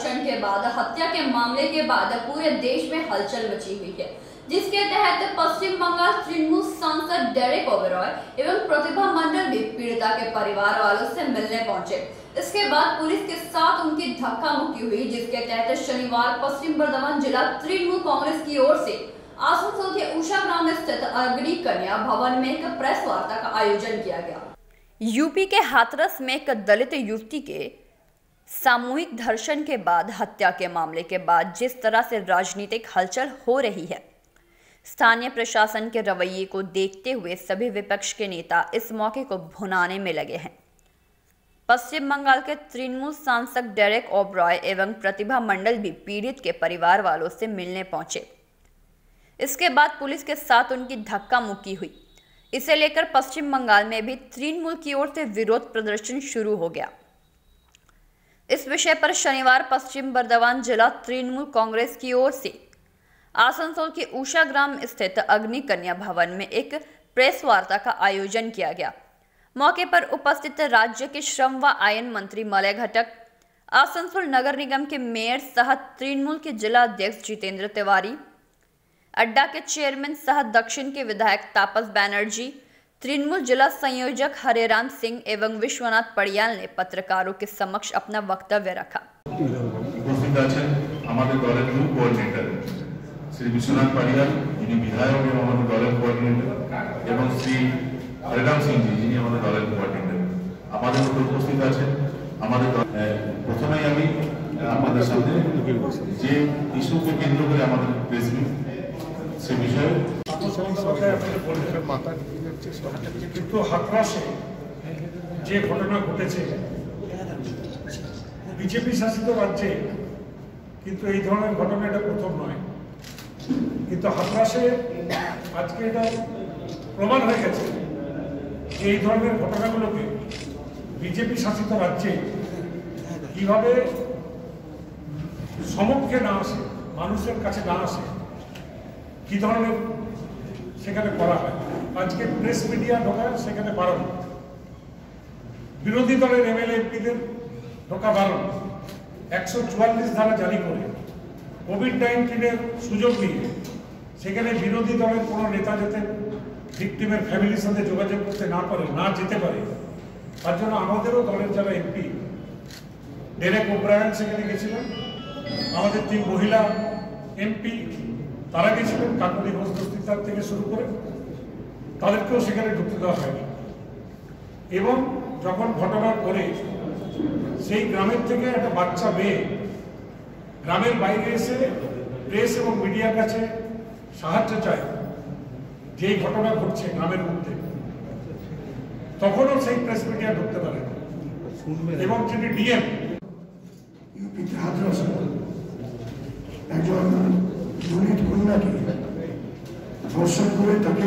धर्षण के बाद हत्या के मामले के बाद पूरे देश में हलचल मची हुई है, जिसके तहत पश्चिम बंगाल तृणमूल सांसद डेरेक ओबेरॉय एवं प्रतिभा मंडल भी पीड़िता के परिवार वालों से मिलने पहुंचे। इसके बाद पुलिस के साथ उनकी धक्का मुक्की हुई, जिसके तहत शनिवार पश्चिम बर्धमान जिला तृणमूल कांग्रेस की ओर से आसनसोल के उषा ग्राम स्थित अग्नि कन्या भवन में एक प्रेस वार्ता का आयोजन किया गया। यूपी के हाथरस में एक दलित युवती के सामूहिक धर्षण के बाद हत्या के मामले के बाद जिस तरह से राजनीतिक हलचल हो रही है, स्थानीय प्रशासन के रवैये को देखते हुए सभी विपक्ष के नेता इस मौके को भुनाने में लगे हैं। पश्चिम बंगाल के तृणमूल सांसद डेरेक ओबेरॉय एवं प्रतिभा मंडल भी पीड़ित के परिवार वालों से मिलने पहुंचे। इसके बाद पुलिस के साथ उनकी धक्का मुक्की हुई। इसे लेकर पश्चिम बंगाल में भी तृणमूल की ओर से विरोध प्रदर्शन शुरू हो गया। इस विषय पर शनिवार पश्चिम बर्धमान जिला तृणमूल कांग्रेस की ओर से आसनसोल के उषा ग्राम स्थित अग्नि कन्या भवन में एक प्रेस वार्ता का आयोजन किया गया। मौके पर उपस्थित राज्य के श्रम व आयन मंत्री मलय घटक, आसनसोल नगर निगम के मेयर सह तृणमूल के जिला अध्यक्ष जितेंद्र तिवारी, अड्डा के चेयरमैन सह दक्षिण के विधायक तापस बैनर्जी, तृणमूल जिला संयोजक हरेराम सिंह एवं विश्वनाथ पड़ियाल ने पत्रकारों के समक्ष अपना वक्तव्य रखा। श्री विश्वनाथ पड़ियाल जिन्हें विधायक एवं दलेर कोऑर्डिनेटर एवं श्री हरेराम सिंह जी जिन्हें दलेर कोऑर्डिनेटर उपस्थित आছেন। প্রথমেই আমি আপনাদের সামনে যে ইস্যুকে কেন্দ্র করে আমাদের প্রেস মিট সে বিষয়ে কিন্তু হাতরাসে যে ঘটনা ঘটেছে বিজেপি শাসিত রাজ্যে, কিন্তু এই ধরনের ঘটনা এটা প্রথম নয়। কিন্তু হাতরাসে আজকে এটা প্রমাণ হয়ে গেছে যে এই ধরনের ঘটনাগুলোকে বিজেপি শাসিত রাজ্যে কিভাবে সমক্ষে না আসে, মানুষের কাছে না আসে, কি ধরনের সেখানে করা হয়। আজকে প্রেস মিডিয়া ঢোকা সেখানে বারণ, বিরোধী দলের এমএলএ এমপিদের ঢোকা বারণ, 144 ধারা জারি করে কোভিড-19-এর সুযোগ নিয়ে সেখানে বিরোধী দলের কোনো নেতা যাতে ভিকটিমের ফ্যামিলির সাথে যোগাযোগ করতে না পারে, না যেতে পারে, তার জন্য আমাদেরও দলের যারা এমপি ডেরেক ওবরায়ন সেখানে গেছিলেন, আমাদের 3 মহিলা এমপি তারা গেছিলেন, কাকুলি ঘোষ দস্তিদার থেকে শুরু করে তাদেরকেও সেখানে ঢুকতে দেওয়া হয়নি। এবং যখন ঘটনার পরে সেই গ্রামের থেকে একটা বাচ্চা মেয়ে গ্রামের বাইরে এসে প্রেস এবং মিডিয়ার কাছে সাহায্য চায়, যেই ঘটনা ঘটছে গ্রামের মধ্যে, তখনও সেই প্রেস মিডিয়া ঢুকতে পারে এবং যিনি ডিএম ইউপিতে হাতরাস একজন দলিত কন্যাকে ধর্ষণ করে তাকে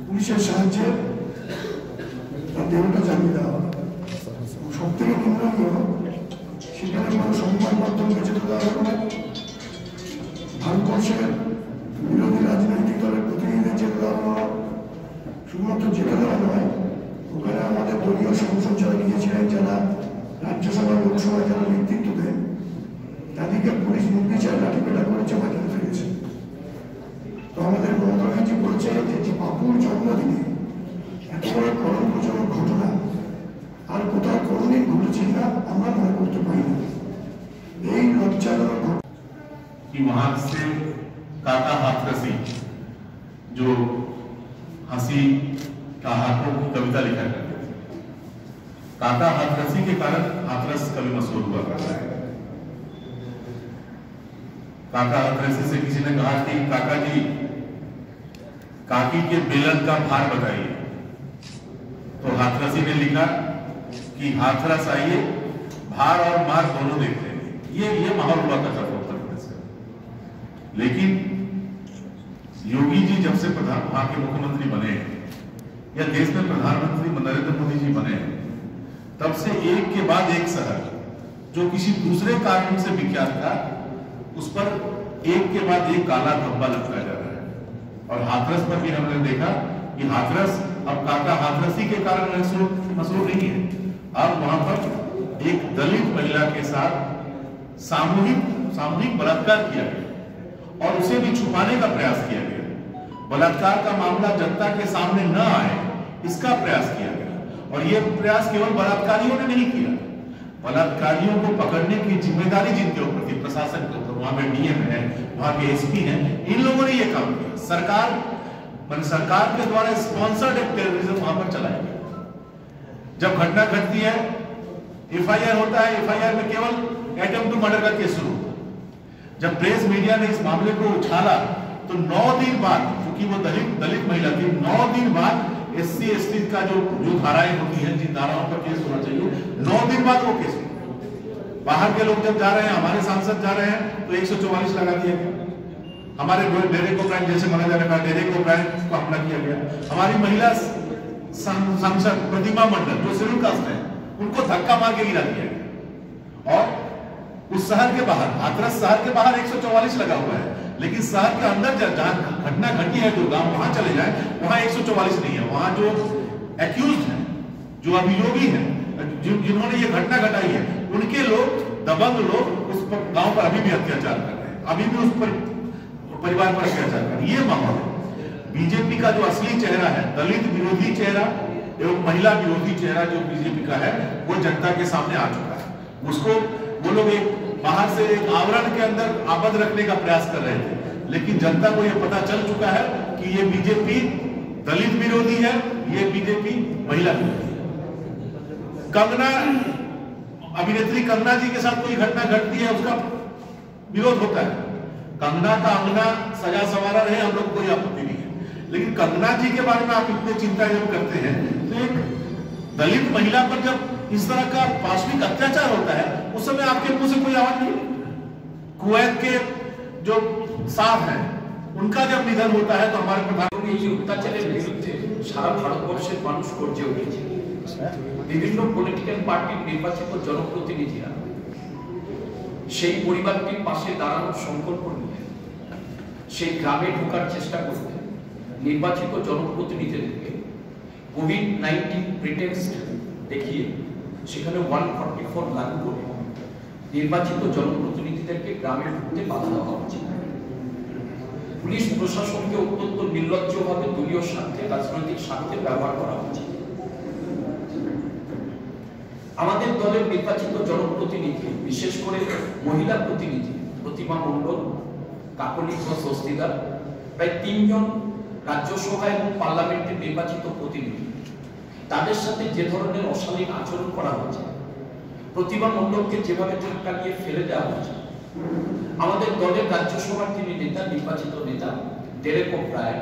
পুলিশের সাহায্যে তার দেহটা জানিয়ে দেওয়া হয়। সব থেকে নিম্ননীয় সেখানে কোনো সংবাদ মাধ্যমকে যেতে দেওয়া হবে না, ভারতবর্ষের বিরোধী রাজনৈতিক দলের প্রতিনিধিদের যেতে দেওয়া হয়। শুধুমাত্র যেতে দেওয়া নয়, ওখানে আমাদের দলীয় সংসদ যারা গিয়েছিলেন, যারা রাজ্যসভা লোকসভায় যারা নেতৃত্ব দেন, তাদেরকে পুলিশ নির্বিচারে লাঠিপেটা করে জমা করে ফেলেছে। তো আমাদের মমতা ব্যানার্জি বলছে যে বাপুর জন্মদিনে এত বড় কলঙ্কজনক ঘটনা আর কোথাও কোনোদিন ঘটেছে কিনা আমরা মনে করতে পারি না। এই লজ্জাজনক ঘটনা वहां से काका हाथरसी जो हंसी का हाथों की कविता लिखा करते थे, काका हाथरसी के कारण हाथरस कवि मशहूर हुआ करता है। काका हाथरसी से किसी ने कहा कि काका जी काकी के बेलन का भार बताइए, तो हाथरसी ने लिखा कि हाथरस आइए, भार और मार दोनों देख लेंगे। ये माहौल हुआ करता था उत्तर प्रदेश में। लेकिन योगी जी जब से वहां के मुख्यमंत्री बने या देश में प्रधानमंत्री नरेंद्र मोदी जी बने, तब से एक के बाद एक शहर जो किसी दूसरे कानून से विख्यात था, उस पर एक के बाद एक काला धब्बा लगता जा रहा है। और हाथरस पर भी हमने देखा कि हाथरस अब काका हाथरसी के कारण मशहूर नहीं है। अब वहां पर एक दलित महिला के साथ सामूहिक बलात्कार किया गया और उसे भी छुपाने का प्रयास किया गया। बलात्कार का मामला जनता के सामने न आए इसका प्रयास किया गया और यह प्रयास केवल बलात्कारियों ने नहीं किया। बलात्कारियों को पकड़ने की जिम्मेदारी जिनके ऊपर थी, प्रशासन के ऊपर, वहां पे डीएम है, वहां के एसपी हैं, इन लोगों ने यह काम किया। सरकार के द्वारा स्पॉन्सर्ड एक टेररिज्म वहां पर चलाया गया। जब घटना घटती है, एफआईआर होता है, एफआईआर में केवल अटेम्प्ट टू मर्डर का केस शुरू। जब प्रेस मीडिया ने इस मामले को उछाला तो 9 दिन बाद, क्योंकि वो दलित महिला थी, 9 दिन बाद एससी एसटी का जो धाराएं होती हैं, जिन धाराओं पर केस होना चाहिए, 9 दिन बाद वो केस हुआ। बाहर के लोग जब जा रहे हैं, हमारे सांसद जा रहे हैं, तो 144 लगा दिया गया। हमारे डेरेक ओब्रायन जैसे माना जाने का डेरेक ओब्रायन को हमला किया गया। हमारी महिला सांसद प्रतिमा मंडल जो शेड्यूल कास्ट है, उनको धक्का मार के गिरा दिया गया। और उस शहर के बाहर, हाथरस शहर के बाहर 144 लगा हुआ है, लेकिन शहर के अंदर जहां घटना घटी है, जो गांव, वहां चले जाए, वहां 144 नहीं है। वहां जो एक्यूज है, जो अभियोगी है, जिन्होंने ये घटना घटाई है, उनके लोग, दबंग लोग उस गांव पर अभी भी अत्याचार कर रहे हैं, अभी भी उस पर परिवार पर अत्याचार कर रहे हैं। ये माहौल है। बीजेपी का जो असली चेहरा है, दलित विरोधी चेहरा एवं महिला विरोधी चेहरा जो बीजेपी का है, वो जनता के सामने आ चुका है। उसको वो लोग एक बाहर से एक आवरण के अंदर आबद्ध रखने का प्रयास कर रहे थे, लेकिन जनता को यह पता चल चुका है कि ये बीजेपी दलित विरोधी है, ये बीजेपी महिला विरोधी है। कंगना, अभिनेत्री कंगना जी के साथ कोई घटना घटती है, उसका विरोध होता है। कंगना का अंगना सजा संवारा रहे, हम लोग कोई आपत्ति नहीं है, लेकिन कंगना जी के बारे में आप इतने चिंता जब करते हैं, तो एक दलित महिला पर जब इस तरह का पाशविक अत्याचार होता है, उस समय आपके मुंह से कोई आवाज नहीं। कुवैत के जो साहब हैं, उनका जब निधन होता है, तो हमारे प्रधानमंत्री এই অত্যাচারের বিরুদ্ধে সারা ভারতবর্ষের মানুষ গর্জে উঠেছে। বিভিন্ন পলিটিক্যাল পার্টির নির্বাচিত জনপ্রতিনিধিরা সেই পরিবারটির পাশে দাঁড়ানোর সংকল্প নিয়ে সেই গ্রামে ঢোকার চেষ্টা করতে নির্বাচিত জনপ্রতিনিধিদেরকে কোভিড-19 প্রিটেক্সট দেখিয়ে সেখানে 144 লাগু করে নির্বাচিত জনপ্রতিনিধিদেরকে গ্রামে ঢুকতে বাধা দেওয়া হচ্ছে। পুলিশ প্রশাসনকে অত্যন্ত নির্লজ্জভাবে দলীয় স্বার্থে, রাজনৈতিক স্বার্থে ব্যবহার করা হচ্ছে। আমাদের দলের নির্বাচিত জনপ্রতিনিধি, বিশেষ করে মহিলা প্রতিনিধি প্রতিমা মণ্ডল, কাকলি ঘোষ হস্তিদার, প্রায় 3 জন রাজ্যসভা এবং পার্লামেন্টের নির্বাচিত প্রতিনিধি, তাদের সাথে যে ধরনের অশালীন আচরণ করা হচ্ছে, প্রতিমা মণ্ডলকে যেভাবে ধাক্কা দিয়ে ফেলে দেওয়া হচ্ছে, আমাদের দলের রাজ্যসভার তিনি নেতা, নির্বাচিত নেতা ডেরেক ওব্রায়ন,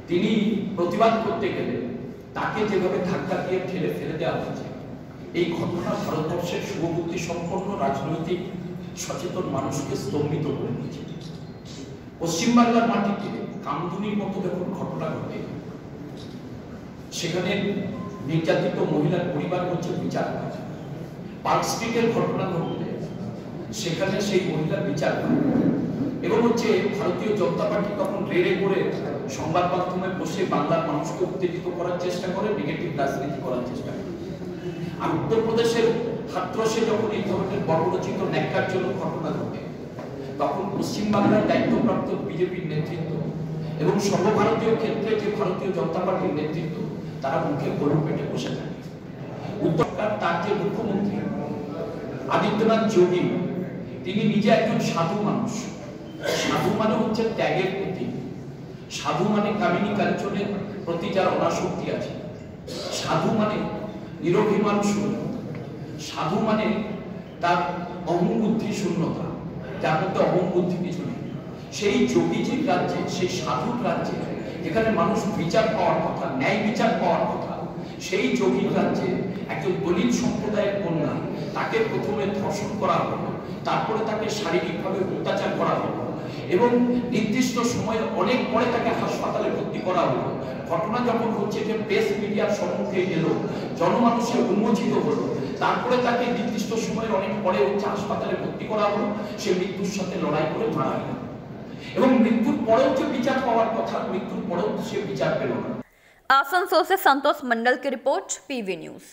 তিনি প্রতিবাদ করতে গেলে তাকে যেভাবে ধাক্কা দিয়ে ঠেলে ফেলে দেওয়া হচ্ছে, এই ঘটনা ভারতবর্ষের শুভবুদ্ধি সম্পন্ন রাজনৈতিক সচেতন মানুষকে স্তম্ভিত করে দিয়েছে। পশ্চিমবাংলার মাটিতে কামদুনির মতো যখন ঘটনা ঘটে, সেখানে নির্যাতিত মহিলার পরিবার হচ্ছে বিচার পায়। পার্ক স্ট্রিটের ঘটনা ঘটলে সেখানে সেই মহিলার বিচার পায়। এবং হচ্ছে ভারতীয় জনতা পার্টি তখন রেড়ে করে সংবাদ মাধ্যমে বসে বাংলার মানুষকে উত্তেজিত করার চেষ্টা করে, নেগেটিভ রাজনীতি করার চেষ্টা করে। আর উত্তরপ্রদেশের হাতরসে যখন এই ধরনের বর্বরচিত ন্যাক্কারজনক ঘটনা ঘটে, তখন পশ্চিমবাংলার দায়িত্বপ্রাপ্ত বিজেপির নেতৃত্ব এবং সর্বভারতীয় ক্ষেত্রে যে ভারতীয় জনতা পার্টির নেতৃত্ব, তারা মুখে গরু পেটে বসে থাকে। উত্তরকার তার যে মুখ্যমন্ত্রী আদিত্যনাথ যোগী, তিনি নিজে একজন সাধু মানুষ। সাধু মানে হচ্ছে ত্যাগের প্রতীক। সাধু মানে কামিনী কাঞ্চনের প্রতি যার অনাসক্তি আছে। সাধু মানে নিরভিমান শূন্যতা। সাধু মানে তার অহংবুদ্ধি শূন্যতা, যার মধ্যে অহংবুদ্ধি কিছু নেই। সেই যোগীজির রাজ্যে, সেই সাধুর রাজ্যে, যেখানে মানুষ বিচার পাওয়ার কথা, ন্যায় বিচার পাওয়ার কথা, সেই যোগীর রাজ্যে একজন দলিত সম্প্রদায়ের কন্যা, তাকে প্রথমে ধর্ষণ করা হলো, তারপরে তাকে শারীরিকভাবে অত্যাচার করা হলো এবং নির্দিষ্ট সময়ে অনেক পরে তাকে হাসপাতালে ভর্তি করা হলো। ঘটনা যখন হচ্ছে যে প্রেস মিডিয়ার সম্মুখে এলো, জনমানুষে উন্মোচিত হলো, তারপরে তাকে নির্দিষ্ট সময়ের অনেক পরে হচ্ছে হাসপাতালে ভর্তি করা হলো। সে মৃত্যুর সাথে লড়াই করে মারা গেল এবং মৃত্যুর পরেও যে বিচার পাওয়ার কথা, মৃত্যুর পরেও সে বিচার পেল না। आसनसोल से संतोष मंडल की रिपोर्ट, पीवी न्यूज।